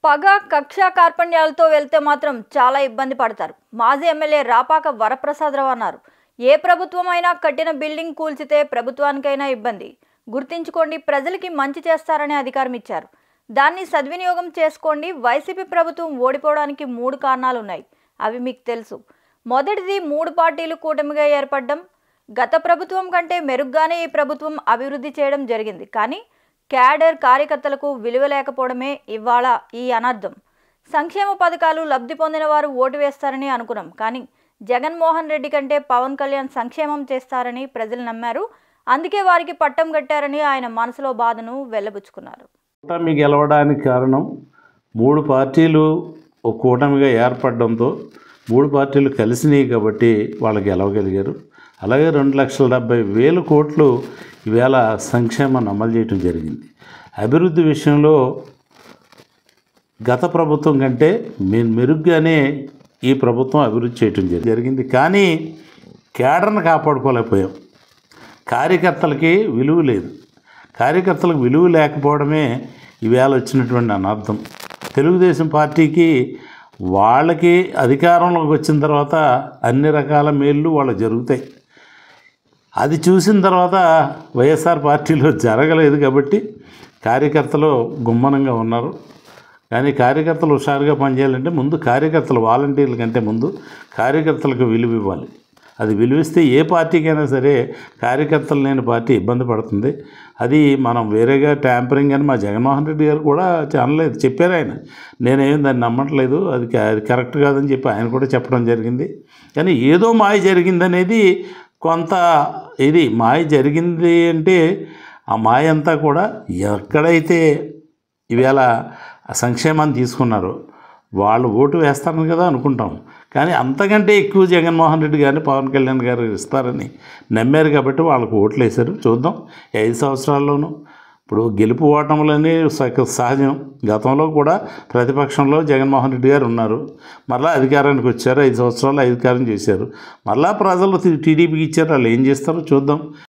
పగ, కక్ష కార్పణ్యాలతో వెళ్తే మాత్రం చాలా ఇబ్బంది పడతారు. మాజీ ఎమ్మెల్యే రాపాక వరప్రసాదరావు అన్నారు. ఏ ప్రభుత్వమైనా కట్టిన బిల్డింగ్ కూల్చితే ప్రభుత్వానికైనా ఇబ్బంది. గుర్తించుకోండి, ప్రజలకి మంచి చేస్తారనే అధికారం ఇచ్చారు. దాన్ని సద్వినియోగం చేసుకోండి. వైసీపీ ప్రభుత్వం ఓడిపోవడానికి 3 కారణాలు ఉన్నాయి. అవి మీకు తెలుసు. మొదటిది 3 పార్టీలు కూటమిగా ఏర్పడడం. గత ప్రభుత్వం కంటే మెరుగ్గానే ఈ ప్రభుత్వం అభివృద్ధి చేయడం జరిగింది. కానీ క్యాడర్ కార్యకర్తలకు విలువ లేకపోవడమే ఇవాళ ఈ అనర్థం. సంక్షేమ పథకాలు లబ్ధి పొందిన వారు ఓటు వేస్తారని అనుకున్నాం. కానీ జగన్మోహన్ రెడ్డి కంటే పవన్ కళ్యాణ్ సంక్షేమం చేస్తారని ప్రజలు నమ్మారు. అందుకే వారికి పట్టం కట్టారని ఆయన మనసులో బాధను వెల్లబుచ్చుకున్నారు. కూటమి గెలవడానికి కారణం 3 పార్టీలు ఒక కూటమిగా ఏర్పడడంతో 3 పార్టీలు కలిసినాయి కాబట్టి వాళ్ళు గెలవగలిగారు. అలాగే 2,70,000 కోట్లు ఈవేళ సంక్షేమాన్ని అమలు చేయడం జరిగింది. అభివృద్ధి విషయంలో గత ప్రభుత్వం కంటే మెరుగ్గానే ఈ ప్రభుత్వం అభివృద్ధి చేయడం జరిగింది. కానీ కేడర్ను కాపాడుకోలేకపోయాం. కార్యకర్తలకి విలువ లేదు. కార్యకర్తలకు విలువ లేకపోవడమే ఈవేళ వచ్చినటువంటి అనర్థం. తెలుగుదేశం పార్టీకి వాళ్ళకి అధికారంలోకి వచ్చిన తర్వాత అన్ని రకాల మేళ్ళు వాళ్ళకి జరుగుతాయి. అది చూసిన తర్వాత వైఎస్ఆర్ పార్టీలో జరగలేదు కాబట్టి కార్యకర్తలు గుమ్మనంగా ఉన్నారు. కానీ కార్యకర్తలు హుషారుగా పనిచేయాలంటే ముందు కార్యకర్తలు, వాలంటీర్ల కంటే ముందు కార్యకర్తలకు విలువ ఇవ్వాలి. అది విలువిస్తే ఏ పార్టీకైనా సరే కార్యకర్తలు లేని పార్టీ ఇబ్బంది పడుతుంది. అది మనం వేరేగా ట్యాంపరింగ్ అని మా జగన్మోహన్ రెడ్డి గారు కూడా అనలేదు, చెప్పారు ఆయన. నేనేం దాన్ని నమ్మట్లేదు, అది కరెక్ట్ కాదని చెప్పి ఆయన కూడా చెప్పడం జరిగింది. కానీ ఏదో మాయ జరిగిందనేది కొంత ఇది మాయ జరిగింది అంటే ఆ మాయ అంతా కూడా ఎక్కడైతే ఈవేళ సంక్షేమాన్ని తీసుకున్నారో వాళ్ళు ఓటు వేస్తారని కదా అనుకుంటాం. కానీ అంతకంటే ఎక్కువ జగన్మోహన్ రెడ్డి గారిని పవన్ కళ్యాణ్ గారు ఇస్తారని నమ్మారు కాబట్టి వాళ్ళకు ఓట్లు వేశారు. చూద్దాం 5 సంవత్సరాల్లోనూ. ఇప్పుడు గెలుపు ఓటములని సహజం. గతంలో కూడా ప్రతిపక్షంలో జగన్మోహన్ రెడ్డి గారు ఉన్నారు. మరలా అధికారానికి వచ్చారు. 5 సంవత్సరాలు అధికారం చేశారు. మరలా ప్రజలు టీడీపీకి ఇచ్చారు. వాళ్ళు ఏం చేస్తారో చూద్దాం.